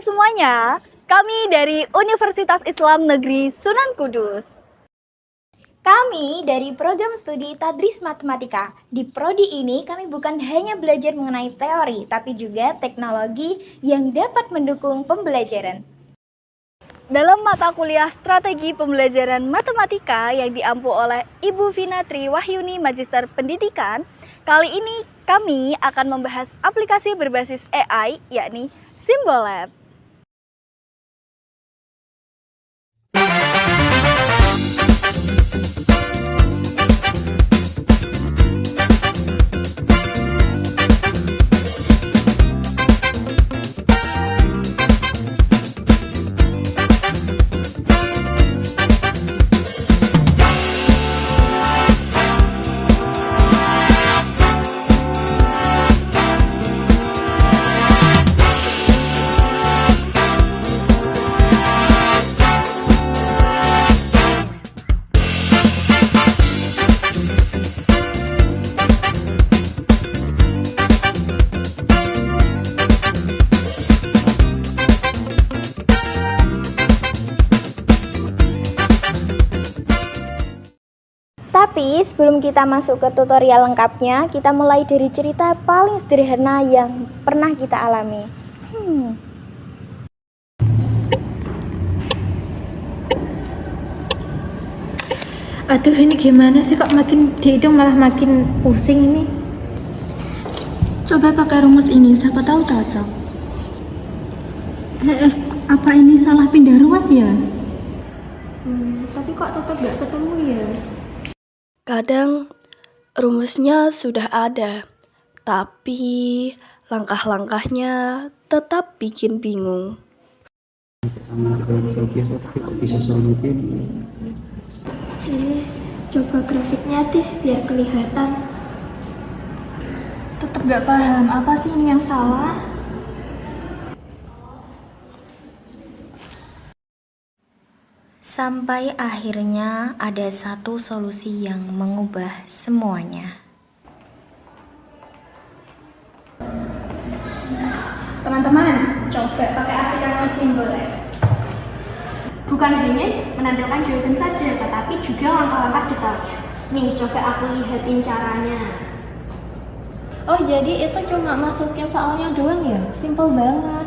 semuanya, kami dari Universitas Islam Negeri Sunan Kudus. Kami dari program studi Tadris Matematika. Di prodi ini kami bukan hanya belajar mengenai teori, tapi juga teknologi yang dapat mendukung pembelajaran. Dalam mata kuliah Strategi Pembelajaran Matematika yang diampu oleh Ibu Vina Tri Wahyuni Magister Pendidikan, kali ini kami akan membahas aplikasi berbasis AI, yakni Symbolab. Tapi sebelum kita masuk ke tutorial lengkapnya, kita mulai dari cerita paling sederhana yang pernah kita alami. Aduh, ini gimana sih, kok makin dihitung malah makin pusing ini. Coba pakai rumus ini, siapa tahu cocok. Apa ini salah pindah ruas ya? Tapi kok tetap gak ketemu ya? Kadang rumusnya sudah ada, tapi langkah-langkahnya tetap bikin bingung. Sama dengan biasa, tapi kok bisa sulit ini? Coba grafiknya deh biar kelihatan. Tetap gak paham, apa sih ini yang salah? Sampai akhirnya ada satu solusi yang mengubah semuanya. Teman-teman, coba pakai aplikasi Symbolab. Bukan hanya menampilkan jawaban saja, tetapi juga langkah-langkah detailnya. Nih, coba aku lihatin caranya. Oh, jadi itu cuma masukin soalnya doang ya? Simple banget.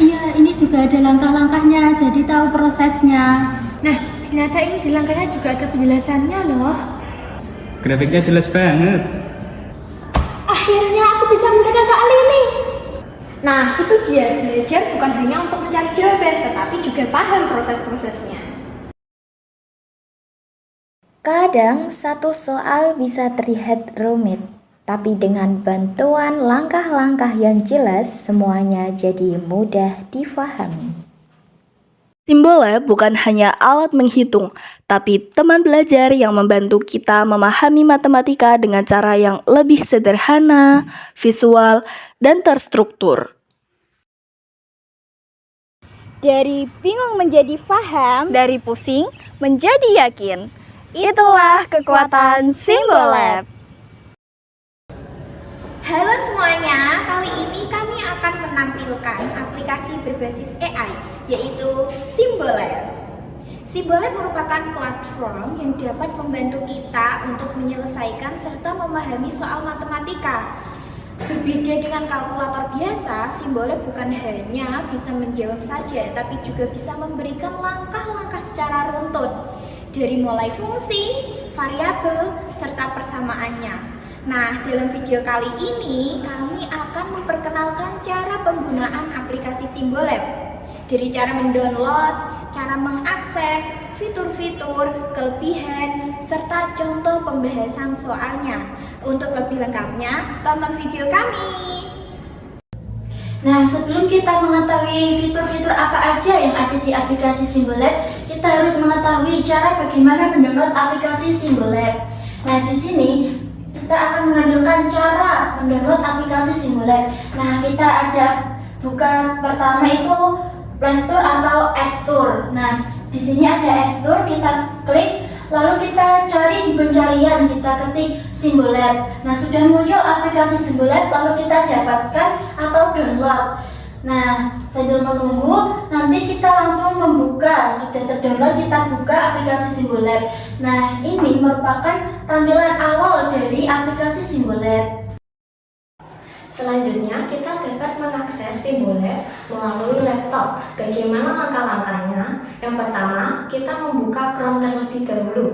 Iya, ini juga ada langkah-langkahnya, jadi tahu prosesnya. Nah, ternyata ini di langkahnya juga ada penjelasannya loh. Grafiknya jelas banget. Akhirnya aku bisa menyelesaikan soal ini. Nah, itu dia. Belajar bukan hanya untuk mencari jawaban, tetapi juga paham proses-prosesnya. Kadang satu soal bisa terlihat rumit, tapi dengan bantuan langkah-langkah yang jelas, semuanya jadi mudah difahami. Symbolab bukan hanya alat menghitung, tapi teman belajar yang membantu kita memahami matematika dengan cara yang lebih sederhana, visual, dan terstruktur. Dari bingung menjadi paham, dari pusing menjadi yakin. Itulah kekuatan Symbolab. Halo semuanya, kali ini kami akan menampilkan aplikasi berbasis AI, yaitu Symbolab. Symbolab merupakan platform yang dapat membantu kita untuk menyelesaikan serta memahami soal matematika. Berbeda dengan kalkulator biasa, Symbolab bukan hanya bisa menjawab saja, tapi juga bisa memberikan langkah-langkah secara runtut, dari mulai fungsi, variabel, serta persamaannya. Nah, dalam video kali ini kami akan memperkenalkan cara penggunaan aplikasi Symbolab. Dari cara mendownload, cara mengakses, fitur-fitur, kelebihan, serta contoh pembahasan soalnya. Untuk lebih lengkapnya, tonton video kami. Nah, sebelum kita mengetahui fitur-fitur apa aja yang ada di aplikasi Symbolab, kita harus mengetahui cara bagaimana mendownload aplikasi Symbolab. Nah, di sini kita akan menampilkan cara mendownload aplikasi Symbolab. Nah, kita ada buka pertama itu Play Store atau App Store. Nah, di sini ada App Store, kita klik, lalu kita cari di pencarian, kita ketik Symbolab. Nah, sudah muncul aplikasi Symbolab, lalu kita dapatkan atau download. Nah, sambil menunggu, nanti kita langsung membuka. Sudah terdownload, kita buka aplikasi Simbolab. Nah, ini merupakan tampilan awal dari aplikasi Simbolab. Selanjutnya, kita dapat mengakses Simbolab melalui laptop. Bagaimana langkah-langkahnya? Yang pertama, kita membuka Chrome terlebih dahulu.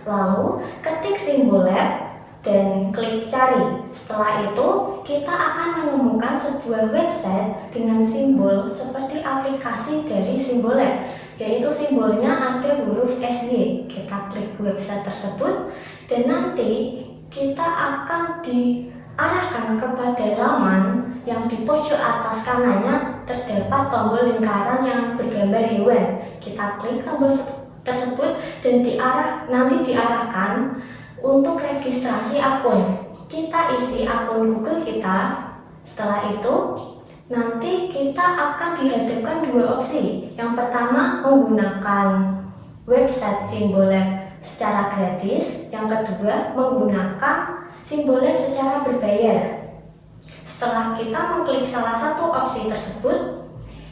Lalu, ketik Simbolab dan klik cari. Setelah itu, kita akan menemukan sebuah website dengan simbol seperti aplikasi dari Simbolab, yaitu simbolnya ada huruf SY. Kita klik website tersebut dan nanti kita akan diarahkan kepada laman yang di pojok atas kanannya terdapat tombol lingkaran yang bergambar hewan. Kita klik tombol tersebut dan nanti diarahkan untuk registrasi akun. Kita isi akun Google kita. Setelah itu, nanti kita akan dihadapkan dua opsi. Yang pertama, menggunakan website Simbolab secara gratis. Yang kedua, menggunakan Simbolab secara berbayar. Setelah kita mengklik salah satu opsi tersebut,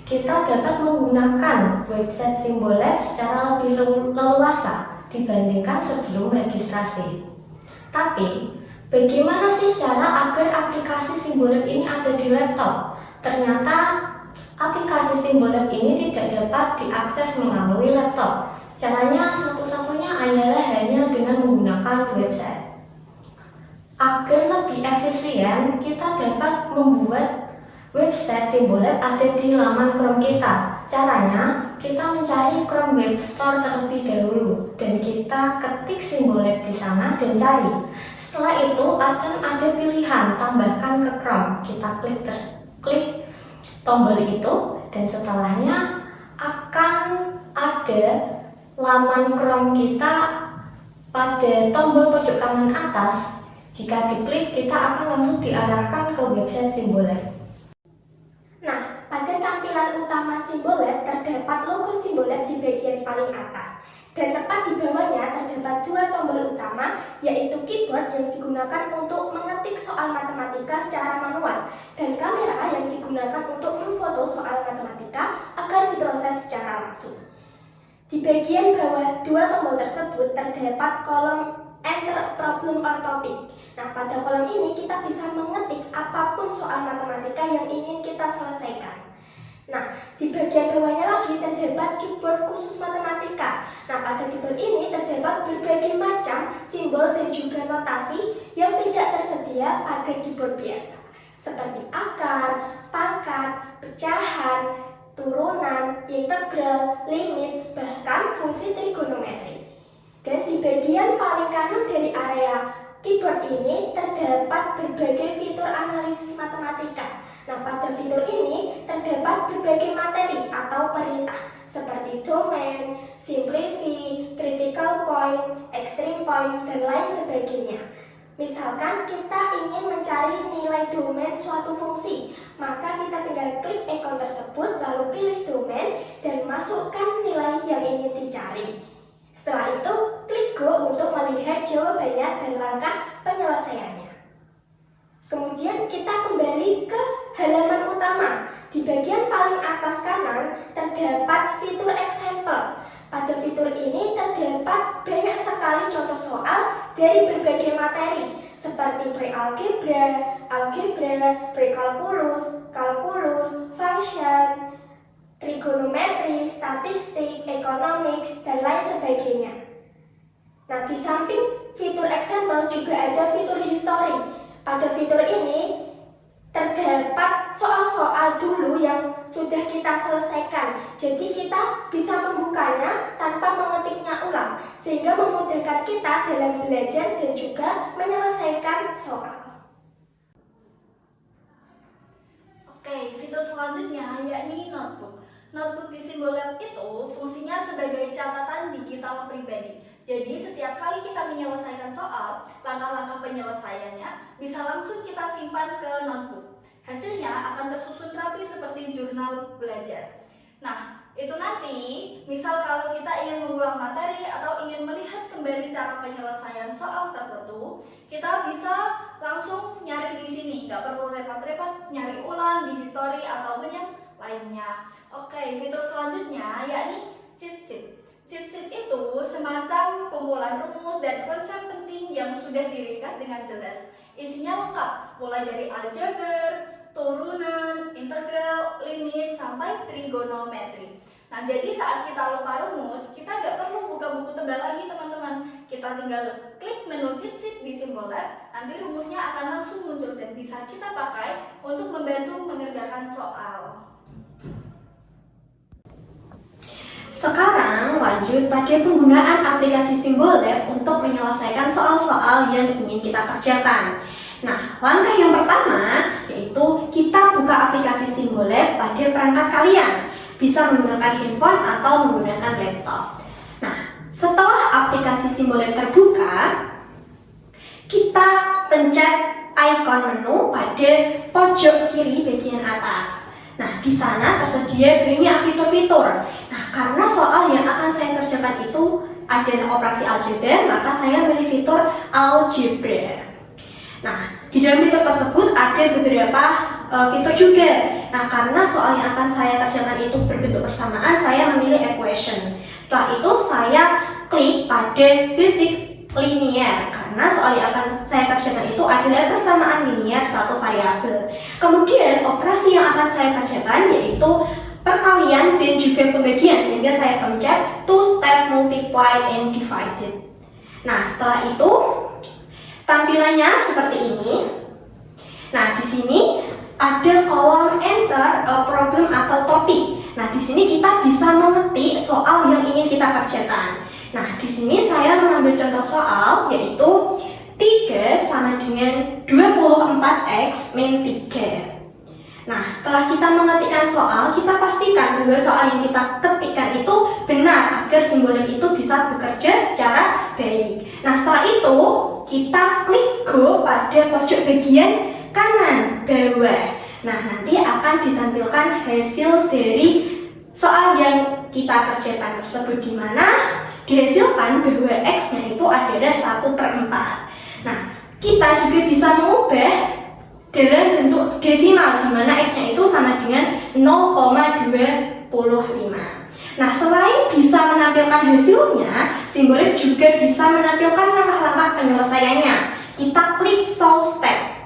kita dapat menggunakan website Simbolab secara lebih leluasa dibandingkan sebelum registrasi. Tapi, bagaimana sih cara agar aplikasi Simbolab ini ada di laptop? Ternyata aplikasi Simbolab ini tidak dapat diakses melalui laptop. Caranya satu-satunya adalah hanya dengan menggunakan website. Agar lebih efisien, kita dapat membuat website Simbolab ada di laman Chrome kita. Caranya, kita mencari Chrome Web Store terlebih dahulu dan kita ketik Simbolab di sana dan cari. Setelah itu akan ada pilihan tambahkan ke Chrome. Kita klik tombol itu dan setelahnya akan ada laman Chrome kita pada tombol pojok kanan atas. Jika diklik, kita akan langsung diarahkan ke website Simbolab. Nah, pada tampilan utama Simbolab terdapat logo Simbolab di bagian paling atas. Dan tepat di bawahnya terdapat dua tombol utama, yaitu keyboard yang digunakan untuk mengetik soal matematika secara manual dan kamera yang digunakan untuk memfoto soal matematika agar diproses secara langsung. Di bagian bawah dua tombol tersebut terdapat kolom Enter Problem or Topic. Nah, pada kolom ini kita bisa mengetik apapun soal matematika yang ingin kita selesaikan. Nah, di bagian bawahnya lagi terdapat keyboard khusus matematika. Nah, pada keyboard ini terdapat berbagai macam simbol dan juga notasi yang tidak tersedia pada keyboard biasa, seperti akar, pangkat, pecahan, turunan, integral, limit, bahkan fungsi trigonometri. Dan di bagian paling kanan dari area keyboard ini terdapat berbagai fitur analisis matematika. Nah, pada fitur ini terdapat berbagai materi atau perintah seperti domain, simplify, critical point, extreme point, dan lain sebagainya. Misalkan kita ingin mencari nilai domain suatu fungsi, maka kita tinggal klik ikon tersebut lalu pilih domain dan masukkan nilai yang ingin dicari. Setelah itu, klik Go untuk melihat jawabannya dan langkah penyelesaiannya. Kemudian kita kembali ke halaman utama. Di bagian paling atas kanan terdapat fitur example. Pada fitur ini terdapat banyak sekali contoh soal dari berbagai materi seperti pre-algebra, algebra, pre-kalkulus, kalkulus, function, trigonometri, statistik, economics, dan lain sebagainya. Nah, di samping fitur example juga ada fitur history. Pada fitur ini terdapat soal-soal dulu yang sudah kita selesaikan. Jadi kita bisa membukanya tanpa mengetiknya ulang, sehingga memudahkan kita dalam belajar dan juga menyelesaikan soal. Oke, fitur selanjutnya yakni notebook. Notebook di Simbolab itu fungsinya sebagai catatan digital pribadi. Jadi setiap kali kita menyelesaikan soal, langkah-langkah penyelesaiannya bisa langsung kita simpan ke notebook. Hasilnya akan tersusun rapi seperti jurnal belajar. Nah, itu nanti, misal kalau kita ingin mengulang materi atau ingin melihat kembali cara penyelesaian soal tertentu, kita bisa langsung nyari di sini. Nggak perlu repot-repot nyari ulang di history ataupun yang lainnya. Oke, fitur selanjutnya yakni cheat sheet. Cheat sheet itu semacam kumpulan rumus dan konsep penting yang sudah diringkas dengan jelas. Isinya lengkap, mulai dari aljabar, turunan, integral, limit, sampai trigonometri. Nah, jadi saat kita lupa rumus, kita nggak perlu buka buku tebal lagi teman-teman. Kita tinggal klik menu cheat sheet di Symbolab, nanti rumusnya akan langsung muncul dan bisa kita pakai untuk membantu mengerjakan soal. Sekarang lanjut pada penggunaan aplikasi Symbolab untuk menyelesaikan soal-soal yang ingin kita kerjakan. Nah, langkah yang pertama yaitu kita buka aplikasi Symbolab pada perangkat kalian. Bisa menggunakan handphone atau menggunakan laptop. Nah, setelah aplikasi Symbolab terbuka, kita pencet ikon menu pada pojok kiri bagian atas. Nah, di sana tersedia banyak fitur-fitur. Nah, karena soal yang akan saya kerjakan itu adalah operasi aljabar, maka saya pilih fitur algebra. Nah, di dalam fitur tersebut ada beberapa fitur juga. Nah, karena soal yang akan saya kerjakan itu berbentuk persamaan, saya memilih equation. Setelah itu saya klik pada basic linear karena soal yang akan saya kerjakan itu adalah persamaan linear satu variabel. Kemudian operasi yang akan saya kerjakan yaitu perkalian dan juga pembagian, sehingga saya pencet two step multiply and divided. Nah, setelah itu tampilannya seperti ini. Nah, di sini ada kolom enter a problem atau topik. Nah, di sini kita bisa mengetik soal yang ingin kita kerjakan. Nah, di sini saya mengambil contoh soal yaitu 3 sama dengan 24x min 3. Nah, setelah kita mengetikkan soal, kita pastikan bahwa soal yang kita ketikkan itu benar agar Symbolab itu bisa bekerja secara baik. Nah, setelah itu kita klik go pada pojok bagian kanan bawah. Nah, nanti akan ditampilkan hasil dari soal yang kita kerjakan tersebut, di mana dihasilkan bahwa x-nya itu adalah 1/4. Nah, kita juga bisa mengubah dalam bentuk desimal, di mana x-nya itu sama dengan 0,25. Nah, selain bisa menampilkan hasilnya, Symbolab juga bisa menampilkan langkah-langkah penyelesaiannya. Kita klik solve step.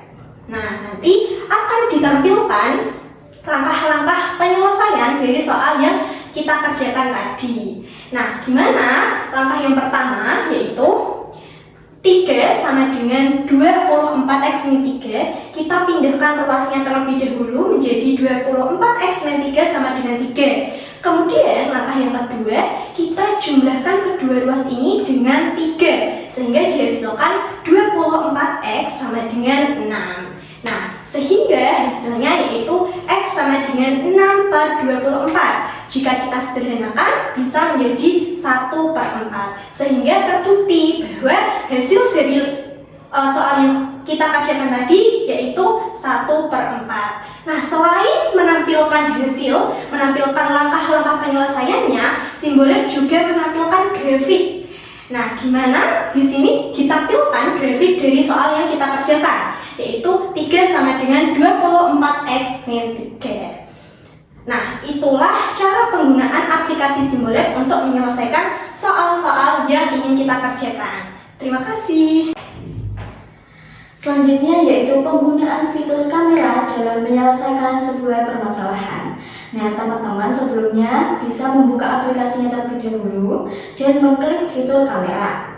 Nah, nanti akan ditampilkan langkah-langkah penyelesaian dari soal yang kita kerjakan tadi. Nah, gimana? Langkah yang pertama yaitu 3 sama dengan 24x min 3. Kita pindahkan ruasnya terlebih dahulu menjadi 24x min 3 sama dengan 3. Kemudian langkah yang kedua, kita jumlahkan kedua ruas ini dengan 3, sehingga dihasilkan 24x sama dengan 6. Nah, sehingga hasilnya yaitu x sama dengan 6/24. Jika kita sederhanakan bisa menjadi 1/4. Sehingga terbukti bahwa hasil dari soal yang kita kerjakan tadi yaitu 1/4. Nah, selain menampilkan hasil, menampilkan langkah-langkah penyelesaiannya, Symbolab juga menampilkan grafik. Nah, gimana? Di sini ditampilkan grafik dari soal yang kita kerjakan, yaitu 3 sama dengan 24x min 3. Nah, itulah cara penggunaan aplikasi Symbolab untuk menyelesaikan soal-soal yang ingin kita kerjakan. Terima kasih. Selanjutnya yaitu penggunaan fitur kamera dalam menyelesaikan sebuah permasalahan. Nah, teman-teman sebelumnya bisa membuka aplikasinya terlebih dahulu dan mengklik fitur kamera.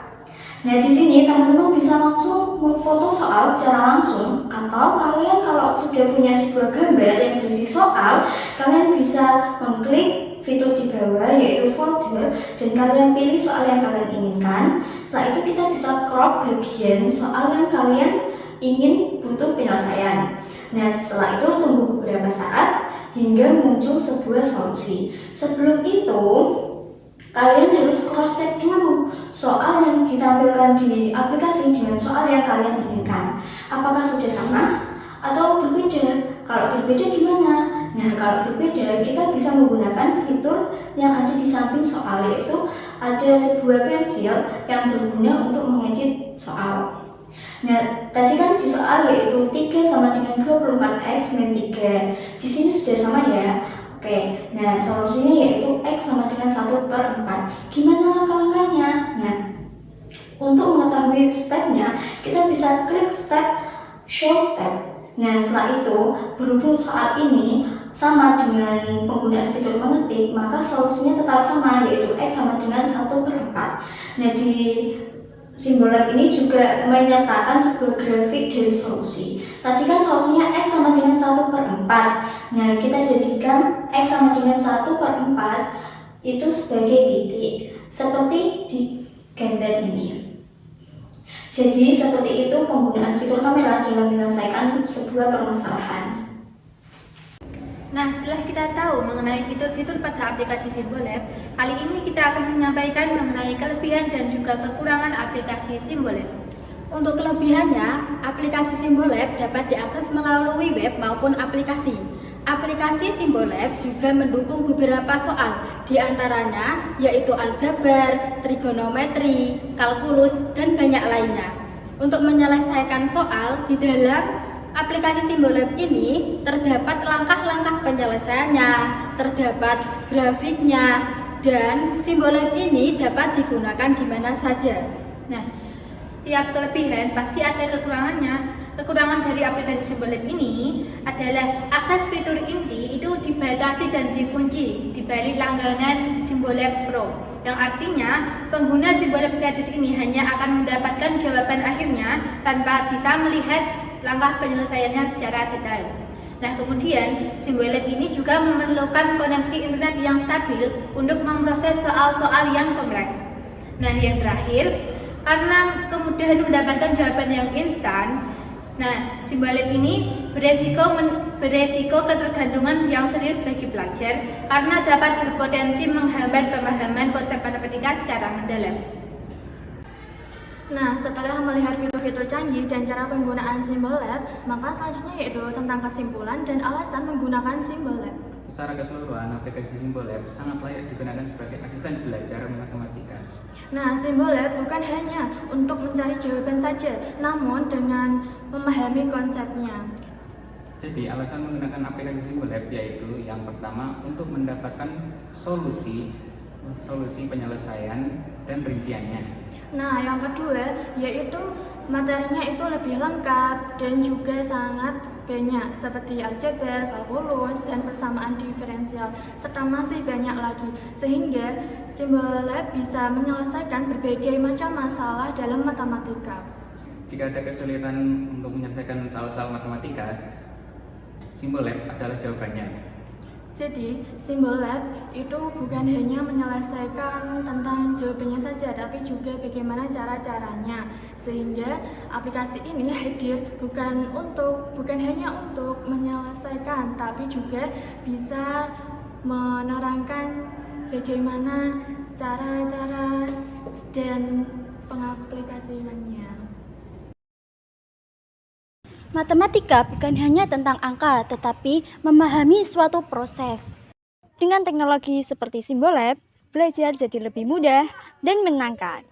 Nah, di sini teman-teman bisa langsung memfoto soal secara langsung, atau kalian kalau sudah punya sebuah gambar yang berisi soal, kalian bisa mengklik fitur di bawah yaitu folder dan kalian pilih soal yang kalian inginkan. Setelah itu kita bisa crop bagian soal yang kalian ingin butuh penyelesaian. Nah, setelah itu tunggu beberapa saat hingga muncul sebuah solusi. Sebelum itu, kalian harus cross check dulu soal yang ditampilkan di aplikasi dengan soal yang kalian inginkan. Apakah sudah sama atau berbeda? Kalau berbeda gimana? Nah, kalau berbeda kita bisa menggunakan fitur yang ada di samping soal, yaitu ada sebuah pensil yang berguna untuk mengedit soal. Nah, tadi kan di soal yaitu 3 sama dengan 24x min 3. Di sini sudah sama ya. Oke, nah solusinya yaitu X sama dengan 1/4. Gimana langkah-langkahnya? Nah, untuk mengetahui stepnya, kita bisa klik step show step. Nah, setelah itu, berhubung soal ini sama dengan penggunaan fitur mengetik, maka solusinya tetap sama, yaitu X sama dengan 1/4. Nah, di simbol lab ini juga menyertakan sebuah grafik dari solusi. Tadi kan solusinya X sama dengan 1/4. Nah, kita jadikan X sama dengan 1/4 itu sebagai titik, seperti di gambar ini. Jadi seperti itu penggunaan fitur kamera dalam menyelesaikan sebuah permasalahan. Nah, setelah kita tahu mengenai fitur-fitur pada aplikasi Simbolab, kali ini kita akan menyampaikan mengenai kelebihan dan juga kekurangan aplikasi Simbolab. Untuk kelebihannya, aplikasi Simbolab dapat diakses melalui web maupun aplikasi. Aplikasi Simbolab juga mendukung beberapa soal, di antaranya yaitu aljabar, trigonometri, kalkulus, dan banyak lainnya. Untuk menyelesaikan soal di dalam aplikasi Simbolab ini terdapat langkah-langkah penyelesaiannya, terdapat grafiknya, dan Simbolab ini dapat digunakan di mana saja. Nah, setiap kelebihan pasti ada kekurangannya. Kekurangan dari aplikasi Simbolab ini adalah akses fitur inti itu dibatasi dan dikunci di balik langganan Simbolab Pro, yang artinya pengguna Simbolab gratis ini hanya akan mendapatkan jawaban akhirnya tanpa bisa melihat langkah penyelesaiannya secara detail. Nah, kemudian Simbolab ini juga memerlukan koneksi internet yang stabil untuk memproses soal-soal yang kompleks. Nah, yang terakhir, karena kemudahan mendapatkan jawaban yang instan, nah, Simbolab ini beresiko ketergantungan yang serius bagi pelajar karena dapat berpotensi menghambat pemahaman konsep matematika secara mendalam. Nah, setelah melihat fitur-fitur canggih dan cara penggunaan Simbolab, maka selanjutnya yaitu tentang kesimpulan dan alasan menggunakan Simbolab. Secara keseluruhan, aplikasi Simbolab sangat layak digunakan sebagai asisten belajar matematika. Nah, Simbolab bukan hanya untuk mencari jawaban saja, namun dengan memahami konsepnya. Jadi, alasan menggunakan aplikasi Simbolab yaitu yang pertama untuk mendapatkan solusi penyelesaian dan rinciannya. Nah, yang kedua yaitu materinya itu lebih lengkap dan juga sangat banyak seperti aljabar, kalkulus, dan persamaan diferensial, serta masih banyak lagi, sehingga Simbolab bisa menyelesaikan berbagai macam masalah dalam matematika. Jika ada kesulitan untuk menyelesaikan soal-soal matematika, Simbolab adalah jawabannya. Jadi, Simbolab itu bukan hanya menyelesaikan tentang jawabannya saja, tapi juga bagaimana cara-caranya. Sehingga aplikasi ini hadir bukan hanya untuk menyelesaikan, tapi juga bisa menerangkan bagaimana cara-cara dan pengaplikasiannya. Matematika bukan hanya tentang angka, tetapi memahami suatu proses. Dengan teknologi seperti Simbolab, belajar jadi lebih mudah dan menyenangkan.